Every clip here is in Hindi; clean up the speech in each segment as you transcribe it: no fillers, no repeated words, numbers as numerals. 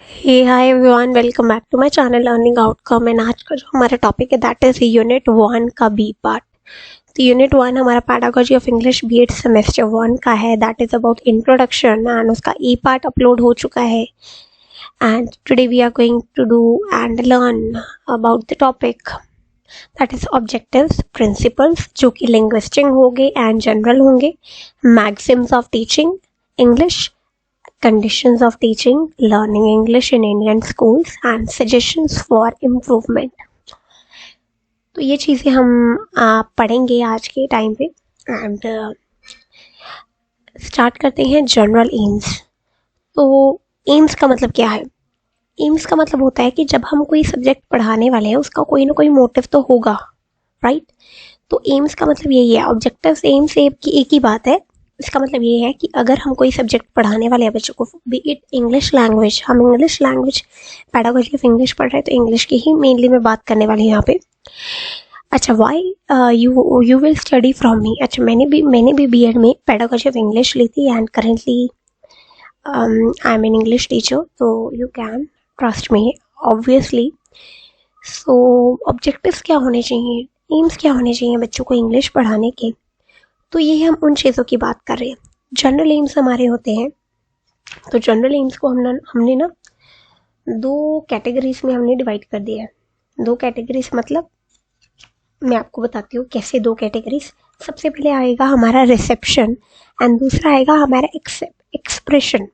Hey hi everyone, welcome back to my channel learning outcome. And आज का जो हमारा टॉपिक है दैट इज यूनिट 1 का बी पार्ट। तो यूनिट 1 हमारा pedagogy of English BEd semester 1 का है, that is about introduction and उसका ई पार्ट अपलोड हो चुका है। And today we are going to do and learn about the topic that is objectives, principles जो कि लिंग्विस्टिक होंगे एंड जनरल होंगे, maxims of teaching English, conditions of teaching, learning English in Indian schools and suggestions for improvement। तो ये चीज़ें हम पढ़ेंगे आज के टाइम पे। एंड स्टार्ट करते हैं जनरल एम्स। तो एम्स का मतलब क्या है? एम्स का मतलब होता है कि जब हम कोई सब्जेक्ट पढ़ाने वाले हैं उसका कोई ना कोई मोटिव तो होगा, राइट? तो एम्स का मतलब यही है। ऑब्जेक्टिव्स, एम्स की एक ही बात है। इसका मतलब ये है कि अगर हम कोई सब्जेक्ट पढ़ाने वाले हैं बच्चों को, बी इट इंग्लिश लैंग्वेज, हम English language pedagogy of English पढ़ रहे हैं तो इंग्लिश की ही मेनली मैं बात करने वाली हूँ यहाँ पे। अच्छा, why you will study from me. अच्छा, मैंने भी बीएड में पैडागॉजी ऑफ इंग्लिश ली थी and currently I am an English teacher, तो you can trust me obviously. So objectives क्या होने चाहिए, एम्स क्या होने चाहिए बच्चों को इंग्लिश पढ़ाने के? तो ये हम उन चीज़ों की बात कर रहे हैं। जनरल एम्स हमारे होते हैं। तो जनरल एम्स को हमने ना दो कैटेगरीज में हमने डिवाइड कर दिया है। दो कैटेगरीज मतलब मैं आपको बताती हूँ कैसे दो कैटेगरीज। सबसे पहले आएगा हमारा रिसेप्शन एंड दूसरा आएगा हमारा एक्सप्रेशन।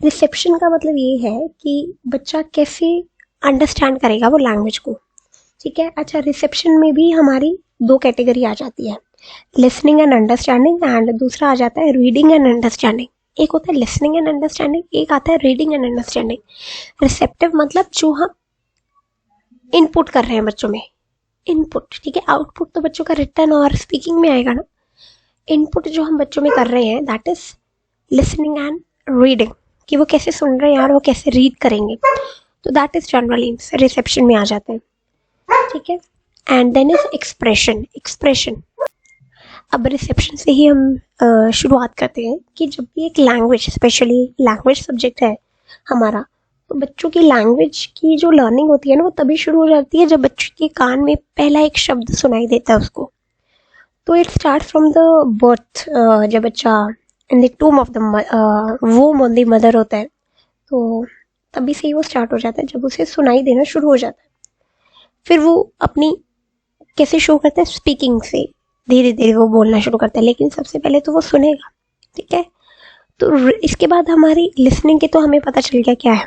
रिसेप्शन का मतलब ये है कि बच्चा कैसे अंडरस्टैंड करेगा वो लैंग्वेज को, ठीक है। अच्छा, रिसेप्शन में भी हमारी दो कैटेगरी आ जाती है, लिसनिंग एंड अंडरस्टैंडिंग एंड दूसरा आ जाता है रीडिंग एंड अंडरस्टैंडिंग। एक होता है लिसनिंग एंड अंडरस्टैंडिंग, एक आता है रीडिंग एंड अंडरस्टैंडिंग। रिसेप्टिव मतलब जो हम इनपुट कर रहे हैं बच्चों में, इनपुट, ठीक है। आउटपुट तो बच्चों का रिटर्न और स्पीकिंग में आएगा ना। इनपुट जो हम बच्चों में कर रहे हैं that is listening and reading, कि वो कैसे सुन रहे हैं और वो कैसे रीड करेंगे। तो that is general aims, reception में आ जाते हैं, ठीक है। And then is expression. अब रिसेप्शन से ही हम शुरुआत करते हैं कि जब भी एक लैंग्वेज, स्पेशली लैंग्वेज सब्जेक्ट है हमारा, तो बच्चों की लैंग्वेज की जो लर्निंग होती है ना वो तभी शुरू हो जाती है जब बच्चे के कान में पहला एक शब्द सुनाई देता है उसको। तो it start from the birth. जब बच्चा in the टूम of the वोम of the mother होता है तो तभी से ही वो स्टार्ट हो जाता है, जब उसे सुनाई देना शुरू हो जाता है। फिर वो अपनी कैसे शो करता है, स्पीकिंग से धीरे धीरे वो बोलना शुरू करता है, लेकिन सबसे पहले तो वो सुनेगा, ठीक है। तो इसके बाद हमारी लिसनिंग के तो हमें पता चल गया क्या है।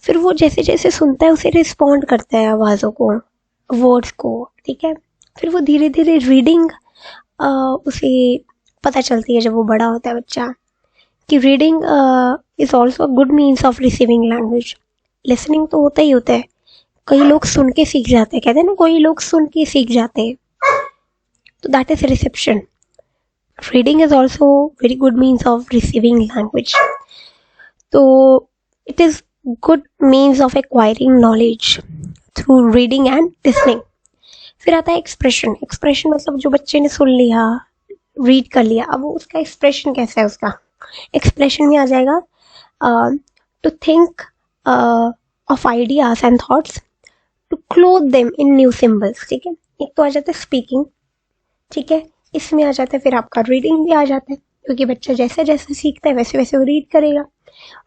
फिर वो जैसे जैसे सुनता है उसे रिस्पॉन्ड करता है आवाज़ों को, वर्ड्स को, ठीक है। फिर वो धीरे धीरे रीडिंग उसे पता चलती है जब वो बड़ा होता है बच्चा, कि reading is also a good means of receiving language. Listening तो होता ही होता है, कई लोग सुन के सीख जाते हैं, कहते हैं ना कोई लोग सुन के सीख जाते हैं, तो that is reception. Reading is also very good means of receiving language. So it is good means of acquiring knowledge through reading and listening. फिर आता है एक्सप्रेशन। एक्सप्रेशन मतलब जो बच्चे ने सुन लिया, रीड कर लिया, अब वो उसका एक्सप्रेशन कैसा है, उसका एक्सप्रेशन में आ जाएगा to think of ideas and thoughts, to clothe them in new symbols, ठीक है। एक तो आ जाता है स्पीकिंग, ठीक है। इसमें आ जाता है फिर आपका रीडिंग भी आ जाता है, क्योंकि बच्चा जैसे जैसे सीखता है वैसे वैसे वो रीड करेगा।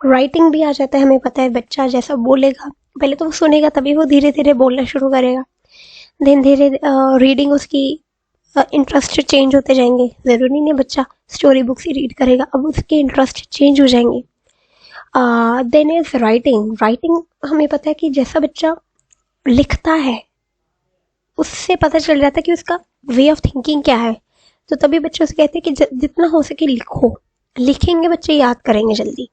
राइटिंग भी आ जाता है, हमें पता है बच्चा जैसा बोलेगा, पहले तो वो सुनेगा तभी वो धीरे धीरे बोलना शुरू करेगा। धीरे धीरे रीडिंग उसकी इंटरेस्ट चेंज होते जाएंगे। ज़रूरी नहीं बच्चा स्टोरी बुक्स ही रीड करेगा, अब उसके इंटरेस्ट चेंज हो जाएंगे। Then is writing. राइटिंग हमें पता है कि जैसा बच्चा लिखता है उससे पता चल जाता है कि उसका वे ऑफ थिंकिंग क्या है। तो तभी बच्चों से कहते हैं कि जितना हो सके लिखो। लिखेंगे बच्चे याद करेंगे जल्दी,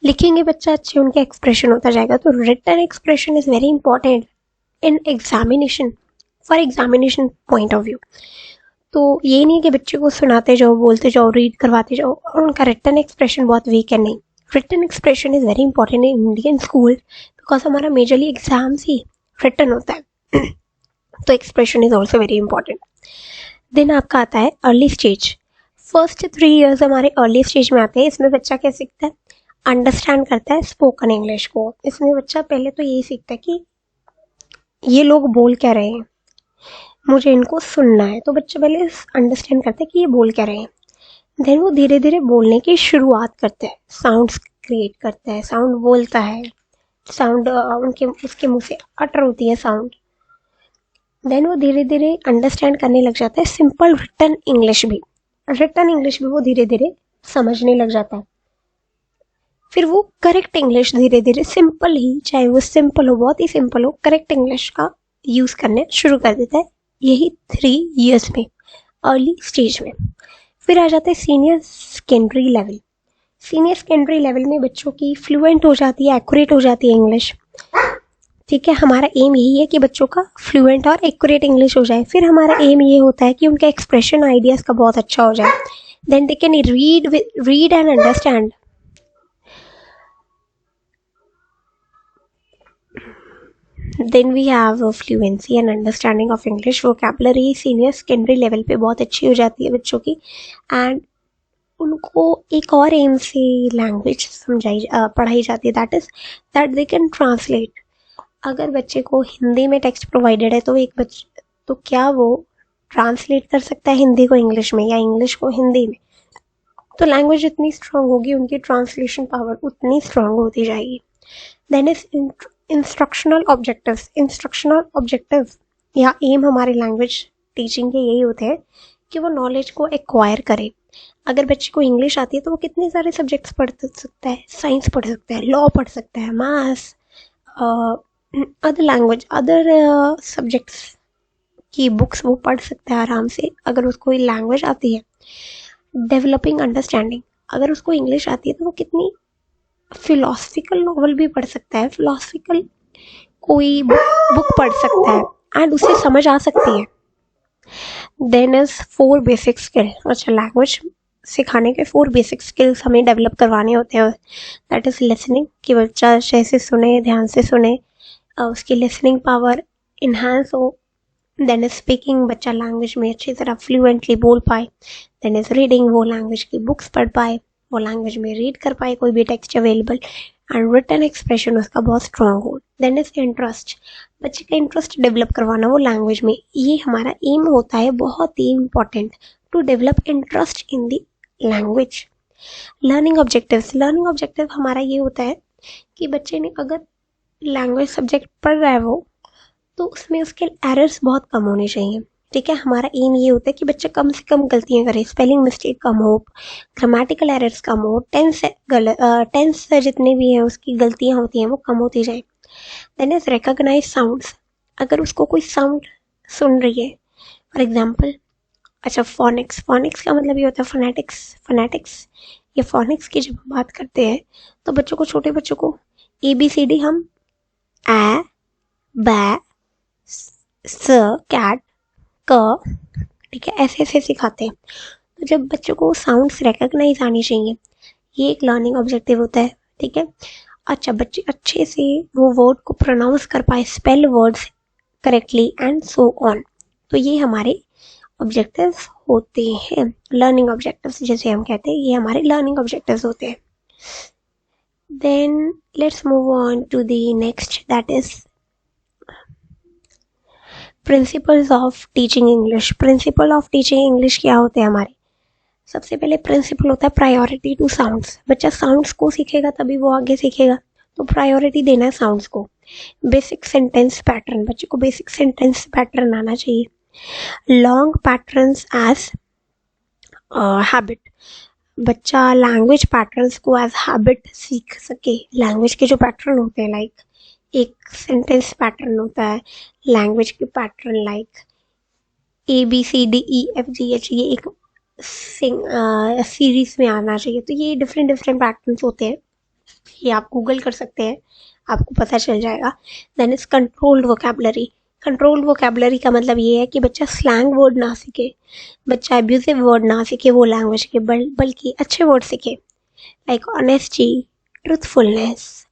लिखेंगे बच्चा अच्छे उनका एक्सप्रेशन होता जाएगा। तो written expression is very important in examination, for examination point of view. तो ये नहीं कि बच्चे को सुनाते जाओ, बोलते जाओ, रीड करवाते जाओ और उनका रिटन एक्सप्रेशन बहुत वीक है, नहीं। Written expression is very important in Indian school, because हमारा मेजरली एग्जाम्स ही रिटन होता है। तो expression is also very important. Then आपका आता है अर्ली स्टेज। फर्स्ट 3 years हमारे अर्ली स्टेज में आते हैं। इसमें बच्चा क्या सीखता है, अंडरस्टैंड करता है स्पोकन इंग्लिश को। इसमें बच्चा पहले तो यही सीखता है कि ये लोग बोल क्या रहे हैं, मुझे इनको सुनना है। तो बच्चा पहले अंडरस्टैंड करता है कि ये बोल क्या रहे हैं। देन वो धीरे धीरे बोलने की शुरुआत करता है, साउंड्स क्रिएट करता है, साउंड बोलता है, साउंड उनके उसके मुंह से अटर होती है साउंड। देन वो धीरे धीरे अंडरस्टैंड करने लग जाता है सिंपल रिटन इंग्लिश भी। रिटन इंग्लिश भी वो धीरे धीरे समझने लग जाता है। फिर वो करेक्ट इंग्लिश धीरे धीरे सिंपल ही, चाहे वो सिंपल हो, बहुत ही सिंपल हो, करेक्ट इंग्लिश का यूज करने शुरू कर देता है, यही 3 years में, अर्ली स्टेज में। फिर आ जाता है senior secondary level. Senior secondary level में बच्चों की फ्लुएंट हो जाती है, एक्यूरेट हो जाती है इंग्लिश। ठीक है, हमारा एम यही है कि बच्चों का फ्लुएंट और एक्यूरेट इंग्लिश हो जाए। फिर हमारा एम ये होता है कि उनका एक्सप्रेशन आइडियाज का बहुत अच्छा हो जाए। Then they can read and understand. Then we have fluency and understanding of English. Vocabulary senior secondary level पे बहुत अच्छी हो जाती है बच्चों की, एंड उनको एक और एम से लैंग्वेज पढ़ाई जाती है, that is that they can translate. अगर बच्चे को हिंदी में टेक्स्ट प्रोवाइडेड है तो क्या वो ट्रांसलेट कर सकता है हिंदी को इंग्लिश में या इंग्लिश को हिंदी में? तो लैंग्वेज जितनी स्ट्रांग होगी उनकी ट्रांसलेशन पावर उतनी स्ट्रांग होती जाएगी। Then is instructional objectives. Instructional objective या एम हमारे लैंग्वेज टीचिंग के यही होते हैं कि वो नॉलेज को एक्वायर करे। अगर बच्चे को इंग्लिश आती है तो वो कितने सारे सब्जेक्ट्स पढ़ सकता है, साइंस पढ़ सकता है, लॉ पढ़ सकता है, maths, other language, other subjects की बुक्स वो पढ़ सकता है आराम से, अगर उसको लैंग्वेज आती है। डेवलपिंग अंडरस्टैंडिंग, अगर उसको इंग्लिश आती है तो वो कितनी फिलोसफिकल नॉवल भी पढ़ सकता है, फिलोसफिकल कोई बुक पढ़ सकता है एंड उसे समझ आ सकती है। Then is 4 basic skill. अच्छा, लैंग्वेज सिखाने के 4 बेसिक स्किल्स हमें डेवलप करवाने होते हैं। दैट इज लिसनिंग, कि बच्चा अच्छे से सुने, ध्यान से सुने, उसकी लिसनिंग पावर इन्हांस हो। देन इज स्पीकिंग, बच्चा लैंग्वेज में अच्छी तरह फ्लुएंटली बोल पाए। देन इज रीडिंग, वो लैंग्वेज की बुक्स पढ़ पाए, वो लैंग्वेज में रीड कर पाए कोई भी text available, and written expression उसका बहुत स्ट्रांग हो। देन इज इंटरेस्ट, बच्चे का इंटरेस्ट डेवलप करवाना वो लैंग्वेज में, ये हमारा एम होता है, बहुत ही important, to develop interest in the language. Learning objectives, learning objective हमारा ये होता है कि बच्चे ने अगर लैंग्वेज सब्जेक्ट पढ़ रहा है वो, तो उसमें उसके एरर्स बहुत कम होने चाहिए। ठीक है, हमारा एम ये होता है कि बच्चा कम से कम गलतियां करे, स्पेलिंग मिस्टेक कम हो, ग्रामेटिकल एरर्स कम हो, टेंस जितने भी हैं उसकी गलतियां होती हैं वो कम होती जाए। देन इज रिकॉग्नाइज साउंड्स, अगर उसको कोई साउंड सुन रही है, फॉर एग्जाम्पल, अच्छा फोनिक्स, फोनिक्स का मतलब ये होता है फोनेटिक्स। फोनेटिक्स या फोनिक्स की जब बात करते हैं तो बच्चों को, छोटे बच्चों को ABCD हम ए, बै, स, कैट, क, ठीक है, ऐसे ऐसे सिखाते हैं। तो जब बच्चों को साउंड्स रिकॉग्नाइज आनी चाहिए, ये एक लर्निंग ऑब्जेक्टिव होता है। ठीक है, अच्छा, बच्चे अच्छे से वो वर्ड को प्रोनाउंस कर पाए, spell words correctly and so on, तो ये हमारे ऑब्जेक्टिव्स होते हैं, लर्निंग ऑब्जेक्टिव्स जैसे हम कहते हैं, ये हमारे लर्निंग ऑब्जेक्टिव्स होते हैं। Then let's move on to the next, that is principles of teaching English. Principle of teaching English क्या होते हैं हमारे? सबसे पहले प्रिंसिपल होता है प्रायोरिटी टू साउंड्स। बच्चा साउंड्स को सीखेगा तभी वो आगे सीखेगा, तो प्रायोरिटी देना है साउंड्स को। बेसिक सेंटेंस पैटर्न, बच्चे को बेसिक सेंटेंस पैटर्न आना चाहिए। लॉन्ग पैटर्न्स एज हैबिट, बच्चा लैंग्वेज पैटर्न्स को एज हैबिट सीख सके। लैंग्वेज के जो पैटर्न होते हैं, लाइक एक सेंटेंस पैटर्न होता है लैंग्वेज के पैटर्न, लाइक ABCDEFGH, ये एक सीरीज में आना चाहिए। तो ये डिफरेंट डिफरेंट पैटर्न्स होते हैं, ये आप गूगल कर सकते हैं, आपको पता चल जाएगा। Then is controlled vocabulary. Controlled vocabulary का मतलब ये है कि बच्चा स्लैंग वर्ड ना सीखे, बच्चा अब्यूजिव वर्ड ना सीखे वो लैंग्वेज के, बल्कि अच्छे वर्ड सीखे, like honesty, truthfulness,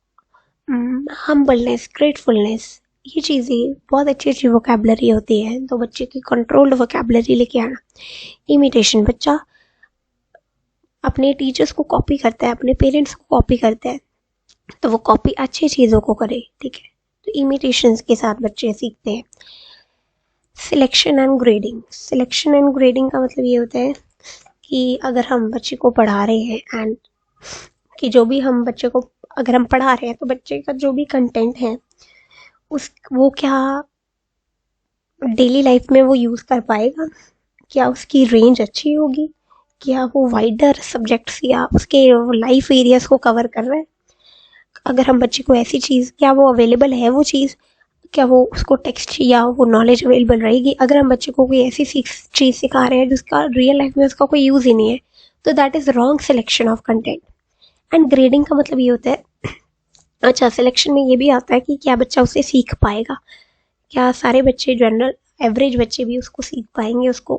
humbleness, gratefulness, ये चीज़ें बहुत अच्छी अच्छी वोकैबुलरी होती है। तो बच्चे की कंट्रोल्ड वोकैबुलरी लेके आना। इमिटेशन, बच्चा अपने टीचर्स को कॉपी करता है, अपने पेरेंट्स को कॉपी करता है, तो वो कॉपी अच्छी चीज़ों को करे, ठीक है। तो इमिटेशंस के साथ बच्चे सीखते हैं। Selection and grading, selection and grading का मतलब ये होता है कि अगर हम बच्चे को पढ़ा रहे हैं एंड कि जो भी हम बच्चे को अगर हम पढ़ा रहे हैं तो बच्चे का जो भी कंटेंट है वो क्या डेली लाइफ में वो यूज़ कर पाएगा, क्या उसकी रेंज अच्छी होगी, क्या वो वाइडर सब्जेक्ट्स या उसके लाइफ एरियाज को कवर कर रहा है। अगर हम बच्चे को ऐसी चीज़, क्या वो अवेलेबल है वो चीज़, क्या वो उसको टेक्स्ट या वो नॉलेज अवेलेबल रहेगी। अगर हम बच्चे को कोई ऐसी चीज़ सिखा रहे हैं जिसका रियल लाइफ में उसका कोई यूज़ ही नहीं है, तो that is wrong selection of content. And grading का मतलब ये होता है, अच्छा सिलेक्शन में ये भी आता है कि क्या बच्चा उसे सीख पाएगा, क्या सारे बच्चे जनरल एवरेज बच्चे भी उसको सीख पाएंगे उसको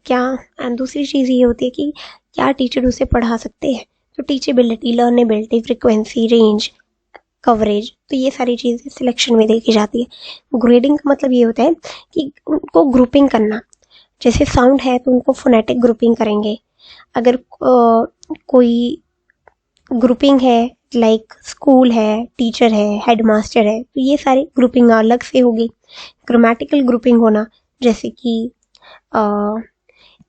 क्या। एंड दूसरी चीज़ ये होती है कि क्या टीचर उसे पढ़ा सकते हैं, तो टीचेबिलिटी, लर्नेबिलिटी, फ्रिक्वेंसी, रेंज, कवरेज, तो ये सारी चीज़ें सिलेक्शन में देखी जाती है। ग्रेडिंग का मतलब ये होता है कि उनको ग्रुपिंग करना, जैसे साउंड है तो उनको फोनेटिक ग्रुपिंग करेंगे। अगर कोई ग्रुपिंग है लाइक स्कूल है, टीचर है, हेडमास्टर है, तो ये सारी ग्रुपिंग अलग से होगी। ग्रामेटिकल ग्रुपिंग होना, जैसे कि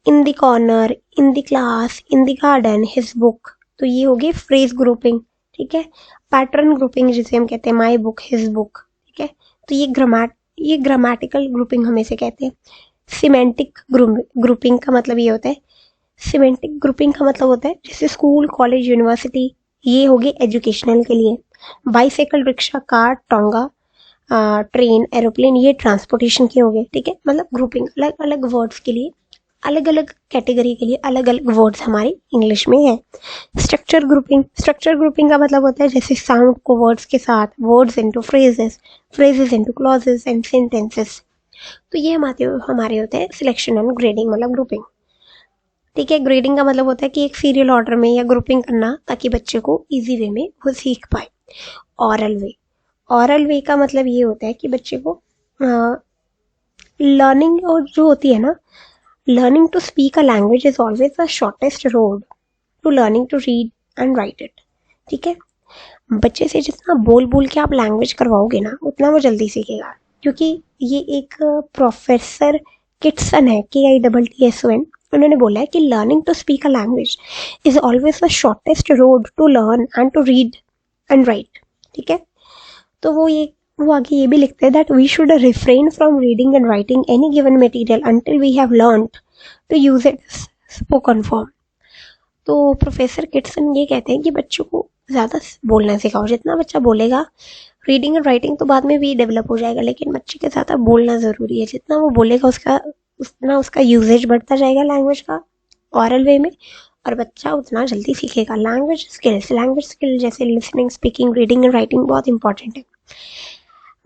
in the corner, in the class, in the garden, his book, तो ये होगी फ्रेज ग्रुपिंग, ठीक है। पैटर्न ग्रुपिंग जिसे हम कहते हैं माई बुक, हिज बुक, ठीक है। तो ये ग्रामेटिकल ग्रुपिंग हम इसे कहते हैं। सिमेंटिक ग्रुपिंग का मतलब ये होता है, सिमेंटिक ग्रुपिंग का मतलब होता है जैसे स्कूल, कॉलेज, यूनिवर्सिटी, ये होगी एजुकेशनल के लिए। Bicycle, rickshaw, car, tonga, train, aeroplane, ये ट्रांसपोर्टेशन के हो गए, ठीक है। मतलब ग्रुपिंग अलग अलग वर्ड्स के लिए, अलग अलग कैटेगरी के लिए अलग अलग वर्ड्स हमारी इंग्लिश में है। स्ट्रक्चर ग्रुपिंग, स्ट्रक्चर ग्रुपिंग का मतलब होता है जैसे साउंड को वर्ड्स के साथ, words into phrases, phrases into clauses and sentences, तो ये हमारे होते हैं सिलेक्शन एंड ग्रेडिंग, मतलब ग्रुपिंग, ठीक है। ग्रेडिंग का मतलब होता है कि एक सीरियल ऑर्डर में या ग्रुपिंग करना ताकि बच्चे को इजी वे में वो सीख पाए। ऑरल वे, ऑरल वे का मतलब ये होता है कि बच्चे को लर्निंग और जो होती है ना, learning to speak a language is always the shortest road to learning to read and write it, ठीक है। बच्चे से जितना बोल बोल के आप लैंग्वेज करवाओगे ना, उतना वो जल्दी सीखेगा, क्योंकि ये एक प्रोफेसर किटसन है, KITTSON, उन्होंने बोला है कि learning to speak a language is always the shortest road to learn and to read and write, ठीक है। तो वो आगे ये भी लिखते हैं that we should refrain from reading and writing any given material until we have learned to use it spoken form. तो प्रोफेसर किटसन ये कहते हैं कि बच्चों को ज़्यादा बोलना सिखाओ, जितना बच्चा बोलेगा, रीडिंग एंड राइटिंग तो बाद में भी डेवलप हो जाएगा, लेकिन बच्चे के ज़्यादा बोलना ज़रूरी है। जितना वो बोलेगा उतना उसका यूजेज बढ़ता जाएगा लैंग्वेज का ऑरल वे में, और बच्चा उतना जल्दी सीखेगा। लैंग्वेज स्किल जैसे listening, speaking, reading and writing बहुत इंपॉर्टेंट है।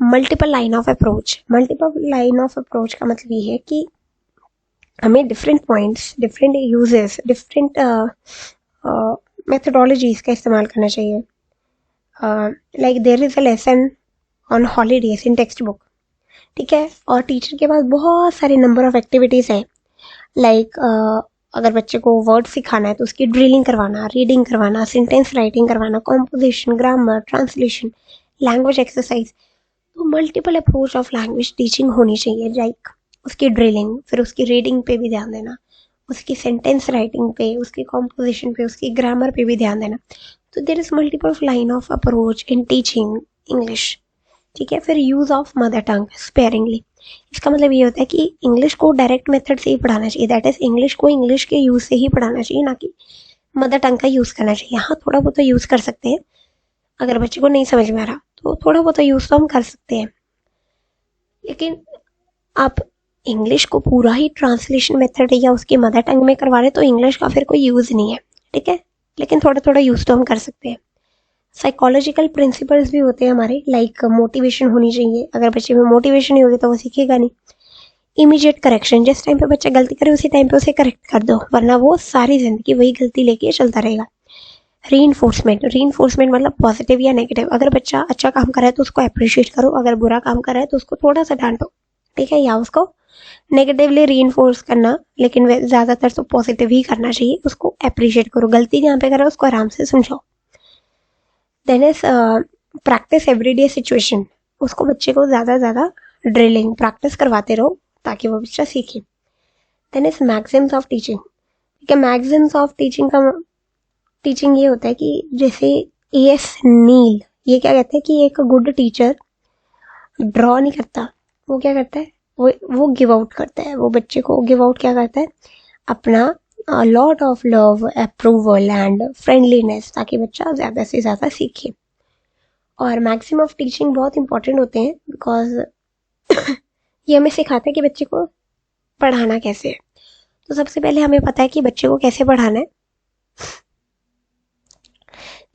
Multiple line of approach, multiple line of approach का मतलब ये है कि हमें different points, different uses, different methodologies का इस्तेमाल करना चाहिए। Like there is a lesson on holidays in textbook, ठीक है, और टीचर के पास बहुत सारे नंबर ऑफ एक्टिविटीज़ हैं। लाइक अगर बच्चे को वर्ड सिखाना है तो उसकी ड्रिलिंग करवाना, रीडिंग करवाना, सेंटेंस राइटिंग करवाना, composition, grammar, translation, language exercise, तो multiple approach of language teaching होनी चाहिए। लाइक उसकी ड्रिलिंग, फिर उसकी रीडिंग पे भी ध्यान देना, उसकी सेंटेंस राइटिंग पे, उसकी कॉम्पोजिशन पे, उसकी ग्रामर पे भी ध्यान देना। तो there is multiple line of approach in teaching English, ठीक है। फिर use of mother tongue sparingly, इसका मतलब ये होता है कि इंग्लिश को डायरेक्ट मेथड से ही पढ़ाना चाहिए, दैट इज इंग्लिश को इंग्लिश के यूज़ से ही पढ़ाना चाहिए, ना कि मदर टंग का यूज़ करना चाहिए। हाँ, थोड़ा बहुत तो यूज़ कर सकते हैं, अगर बच्चे को नहीं समझ में आ रहा तो थोड़ा बहुत यूज़ तो हम कर सकते हैं, लेकिन आप इंग्लिश को पूरा ही ट्रांसलेशन मेथड या उसकी मदर टंग में करवा रहे तो इंग्लिश का फिर कोई यूज़ नहीं है, ठीक है। लेकिन थोड़ा थोड़ा यूज़ तो हम कर सकते हैं। साइकोलॉजिकल प्रिंसिपल्स भी होते हैं हमारे, लाइक मोटिवेशन होनी चाहिए। अगर बच्चे में मोटिवेशन नहीं होगी तो वो सीखेगा नहीं। इमीडिएट करेक्शन, जिस टाइम पे बच्चा गलती करे उसी टाइम पे उसे करेक्ट कर दो, वरना वो सारी जिंदगी वही गलती लेके चलता रहेगा। रीइंफोर्समेंट, रीइंफोर्समेंट मतलब पॉजिटिव या नेगेटिव। अगर बच्चा अच्छा काम कर रहा है तो उसको अप्रिशिएट करो, अगर बुरा काम कर रहा है तो उसको थोड़ा सा डांटो, ठीक है, या उसको नेगेटिवली रीइंफोर्स करना, लेकिन ज़्यादातर तो पॉजिटिव ही करना चाहिए। उसको अप्रिशिएट करो, गलती जहाँ पे करो उसको आराम से समझाओ। Then is practice everyday situation. उसको बच्चे को ज़्यादा ड्रिलिंग प्रैक्टिस करवाते रहो ताकि वो बच्चा सीखे। Then is maxims of teaching. ठीक है, मैक्सिम्स ऑफ टीचिंग का टीचिंग ये होता है कि जैसे एएस नील ये क्या कहते हैं कि एक गुड टीचर ड्रॉ नहीं करता, वो क्या करता है, वो गिव आउट करता है। वो बच्चे को गिव आउट क्या करता है, अपना lot of love, approval and friendliness, ताकि बच्चा ज़्यादा से ज़्यादा सीखे। और मैक्सिमम ऑफ टीचिंग बहुत इंपॉर्टेंट होते हैं बिकॉज ये हमें सिखाता है कि बच्चे को पढ़ाना कैसे है। तो सबसे पहले हमें पता है कि बच्चे को कैसे पढ़ाना है।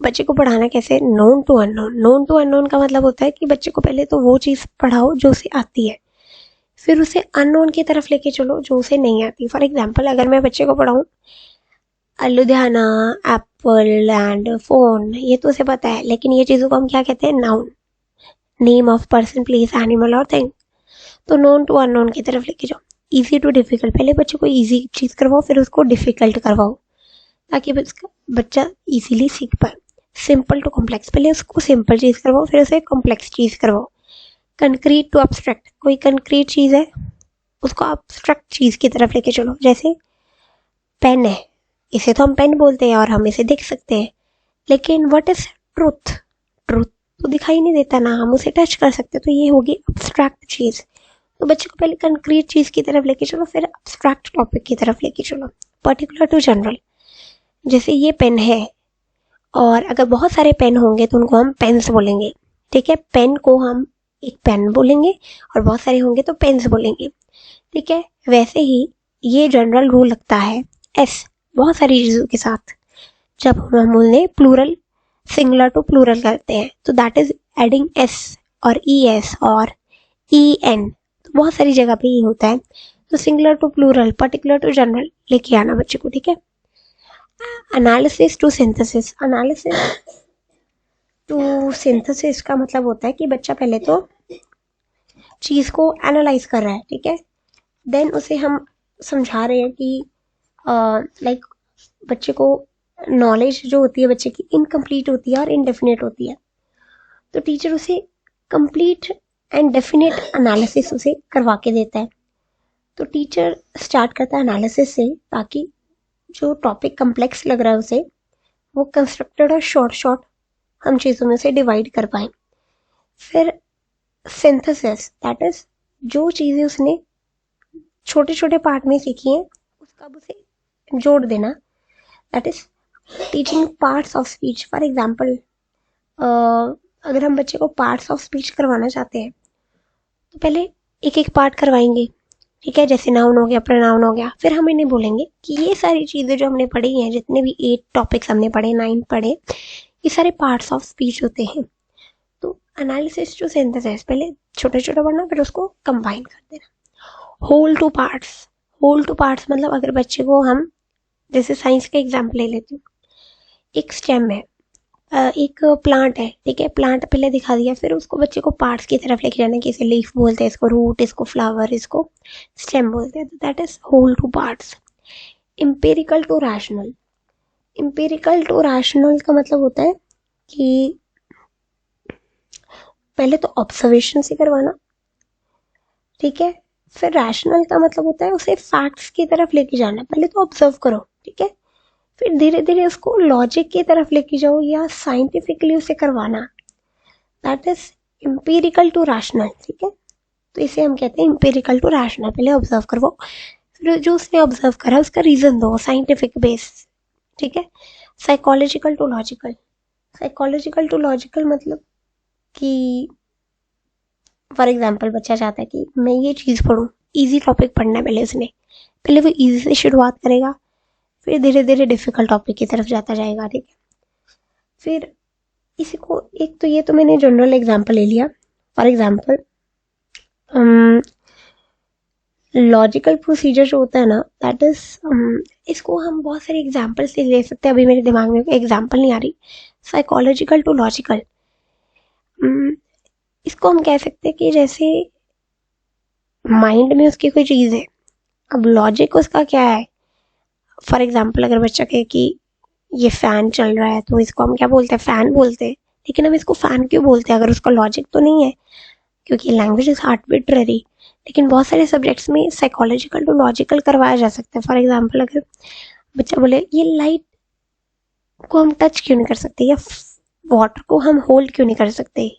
बच्चे को पढ़ाना कैसे, known to unknown. Known to unknown का मतलब होता है कि बच्चे को पहले तो वो चीज़ पढ़ाओ जो उसे आती है, फिर उसे अननोन की तरफ लेके चलो जो उसे नहीं आती। फॉर एग्जाम्पल, अगर मैं बच्चे को पढ़ाऊँ लुधियाना, एप्पल एंड फोन, ये तो उसे पता है, लेकिन ये चीज़ों को हम क्या कहते हैं, noun, name of person, place, animal और थिंग। तो नोन टू अननोन की तरफ लेके जाओ। इजी टू डिफिकल्ट, पहले बच्चे को इजी चीज़ करवाओ फिर उसको डिफिकल्ट करवाओ ताकि बच्चा इजीली सीख पाए। सिंपल टू कॉम्प्लेक्स, पहले उसको सिंपल चीज़ करवाओ फिर उसे कॉम्प्लेक्स चीज़ करवाओ। कंक्रीट टू अब्स्ट्रैक्ट, कोई कंक्रीट चीज़ है उसको अब्स्ट्रैक्ट चीज़ की तरफ लेके चलो। जैसे पेन है, इसे तो हम पेन बोलते हैं और हम इसे देख सकते हैं, लेकिन व्हाट इज ट्रूथ, ट्रूथ तो दिखाई नहीं देता ना, हम उसे टच कर सकते, तो ये होगी अब्स्ट्रैक्ट चीज़। तो बच्चे को पहले कंक्रीट चीज़ की तरफ लेके चलो फिर अब्स्ट्रैक्ट टॉपिक की तरफ लेके चलो। पर्टिकुलर टू जनरल, जैसे ये पेन है और अगर बहुत सारे पेन होंगे तो उनको हम पेन्स बोलेंगे। ठीक है, पेन को हम एक पेन बोलेंगे और बहुत सारे होंगे तो पेन्स बोलेंगे। ठीक है, वैसे ही ये जनरल रूल लगता है एस बहुत सारी चीज़ों के साथ। जब हम उन्हें प्लूरल सिंगुलर टू प्लूरल करते हैं तो दैट इज एडिंग एस और ई एस और ई एन, तो बहुत सारी जगह पे ये होता है। तो singular to plural, particular to general लेके आना बच्चे को। ठीक है, analysis to synthesis. Analysis to synthesis का मतलब होता है कि बच्चा पहले तो चीज़ को एनालाइज कर रहा है। ठीक है, देन उसे हम समझा रहे हैं कि लाइक बच्चे को नॉलेज जो होती है बच्चे की इनकम्प्लीट होती है और इनडेफिनेट होती है, तो टीचर उसे कंप्लीट एंड डेफिनेट एनालिसिस उसे करवा के देता है। तो टीचर स्टार्ट करता है एनालिसिस से ताकि जो टॉपिक कम्प्लेक्स लग रहा है उसे वो कंस्ट्रक्टेड और शॉर्ट हम चीज़ों में से डिवाइड कर पाए। फिर सिंथेसिस, दैट इज जो चीज़ें उसने छोटे छोटे पार्ट में सीखी हैं उसका उसे जोड़ देना, that is teaching parts of speech. For example, अगर हम बच्चे को पार्ट्स ऑफ स्पीच करवाना चाहते हैं तो पहले एक एक पार्ट करवाएंगे। ठीक है, जैसे नाउन हो गया, प्रोनाउन हो गया, फिर हम इन्हें बोलेंगे कि ये सारी चीज़ें जो हमने पढ़ी हैं, जितने भी 8 टॉपिक्स हमने पढ़े, 9 पढ़े, ये सारे पार्ट्स ऑफ स्पीच होते हैं। तो एनालिसिस टू सिंथेसिस, पहले छोटा छोटा पढ़ना फिर उसको कंबाइन कर देना। Whole to parts, whole to parts मतलब अगर बच्चे को हम जैसे साइंस का एग्जाम्पल ले लेती हूँ, एक स्टेम है, एक प्लांट है। ठीक है, प्लांट पहले दिखा दिया, फिर उसको बच्चे को पार्ट्स की तरफ लेके जाना कि इसे लीफ बोलते हैं, इसको रूट, इसको फ्लावर, इसको स्टेम बोलते हैं। तो that is whole to parts. Empirical to rational, empirical to rational का मतलब होता है कि पहले तो ऑब्जर्वेशन से करवाना। ठीक है, फिर रैशनल का मतलब होता है उसे फैक्ट्स की तरफ लेके जाना। पहले तो ऑब्जर्व करो, ठीक है, फिर धीरे धीरे उसको लॉजिक की तरफ लेके जाओ या साइंटिफिकली उसे करवाना। That is empirical to rational. ठीक है, तो इसे हम कहते हैं एम्पिरिकल टू रैशनल। पहले ऑब्जर्व करो, फिर जो उसने ऑब्जर्व करा उसका रीजन दो, साइंटिफिक बेस। ठीक है, psychological to logical, psychological to logical मतलब कि फॉर एग्जाम्पल बच्चा चाहता है कि मैं ये चीज़ पढ़ूँ, ईजी टॉपिक पढ़ना है पहले उसने, पहले वो ईजी से शुरुआत करेगा, फिर धीरे धीरे डिफिकल्ट टॉपिक की तरफ जाता जाएगा। ठीक है, फिर इसी को एक तो ये तो मैंने जनरल एग्जांपल ले लिया। फॉर एग्जांपल लॉजिकल प्रोसीजर जो होता है ना, दैट इज इसको हम बहुत सारे एग्जांपल से ले सकते हैं, अभी मेरे दिमाग में एग्जांपल नहीं आ रही। साइकोलॉजिकल टू लॉजिकल, इसको हम कह सकते हैं कि जैसे माइंड में उसकी कोई चीज़ है। अब लॉजिक उसका क्या है, फॉर एग्जाम्पल अगर बच्चा कहे कि ये फ़ैन चल रहा है तो इसको हम क्या बोलते हैं, फ़ैन बोलते हैं। लेकिन हम इसको फ़ैन क्यों बोलते हैं, अगर उसका लॉजिक तो नहीं है, क्योंकि लैंग्वेज इज़ आर्बिट्ररी। लेकिन बहुत सारे सब्जेक्ट्स में साइकोलॉजिकल टू लॉजिकल करवाया जा सकता है। फॉर एग्जाम्पल अगर बच्चा बोले ये लाइट को हम टच क्यों नहीं कर सकते, या वाटर को हम होल्ड क्यों नहीं कर सकते,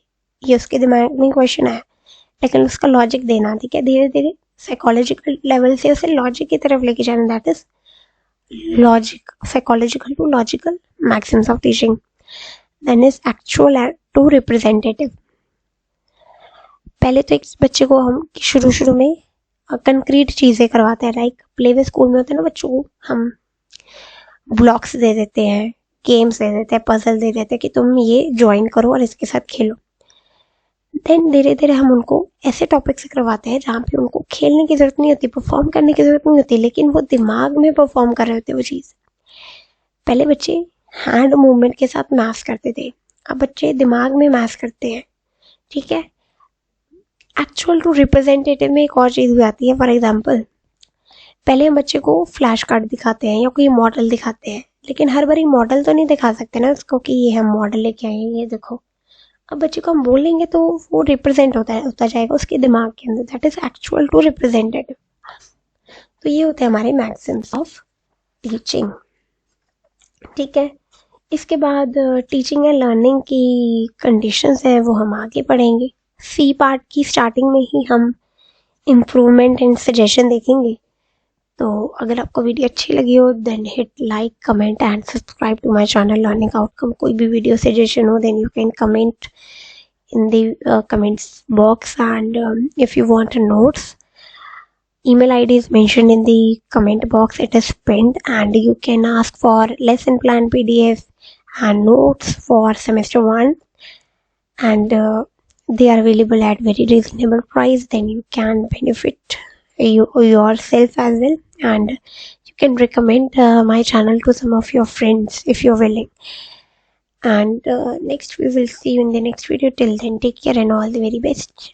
ये उसके दिमाग में क्वेश्चन है। लेकिन उसका लॉजिक देना, ठीक है, धीरे धीरे साइकोलॉजिकल लेवल से उसे लॉजिक की तरफ लेके जाना, that is logic, psychological to logical maxims of teaching. Then is actual to representative. पहले तो एक बच्चे को हम शुरू शुरू में कंक्रीट चीज़ें करवाते हैं, लाइक प्ले वे स्कूल में होते हैं ना, बच्चों को हम ब्लॉक्स दे देते हैं, गेम्स दे देते हैं, पजल दे देते हैं कि तुम ये ज्वाइन करो और इसके साथ खेलो। देन धीरे धीरे हम उनको ऐसे टॉपिक से करवाते हैं जहाँ पे उनको खेलने की जरूरत नहीं होती, परफॉर्म करने की जरूरत नहीं होती, लेकिन वो दिमाग में परफॉर्म कर रहे होते वो चीज़। पहले बच्चे हैंड मूवमेंट के साथ मैथ करते थे, अब बच्चे दिमाग में मैथ करते हैं, ठीक है। एक्चुअल टू रिप्रेजेंटेटिव में एक और चीज़ भी आती है। फॉर एग्जाम्पल पहले हम बच्चे को फ्लैश कार्ड दिखाते हैं या कोई मॉडल दिखाते हैं, लेकिन हर बार मॉडल तो नहीं दिखा सकते ना उसको कि ये हम मॉडल लेके आए हैं, ये देखो। अब बच्चे को हम बोलेंगे तो वो रिप्रेजेंट होता जाएगा उसके दिमाग के अंदर, that is actual to representative. तो ये होते हैं हमारे मैक्सिम्स ऑफ टीचिंग, ठीक है। इसके बाद टीचिंग एंड लर्निंग की कंडीशंस हैं वो हम आगे पढ़ेंगे। सी पार्ट की स्टार्टिंग में ही हम इम्प्रूवमेंट एंड सजेशन देखेंगे। तो अगर आपको वीडियो अच्छी लगी हो then hit like, comment and subscribe to my channel learning outcome. कोई भी वीडियो सजेशन हो then you can comment in the comments box, and if you want notes, email id is mentioned in the comment box, it is pinned, and you can ask for lesson plan pdf and notes for semester 1, and they are available at very reasonable price, then you can benefit yourself as well, and you can recommend my channel to some of your friends if you're willing. And next we will see you in the next video. Till then, take care and all the very best.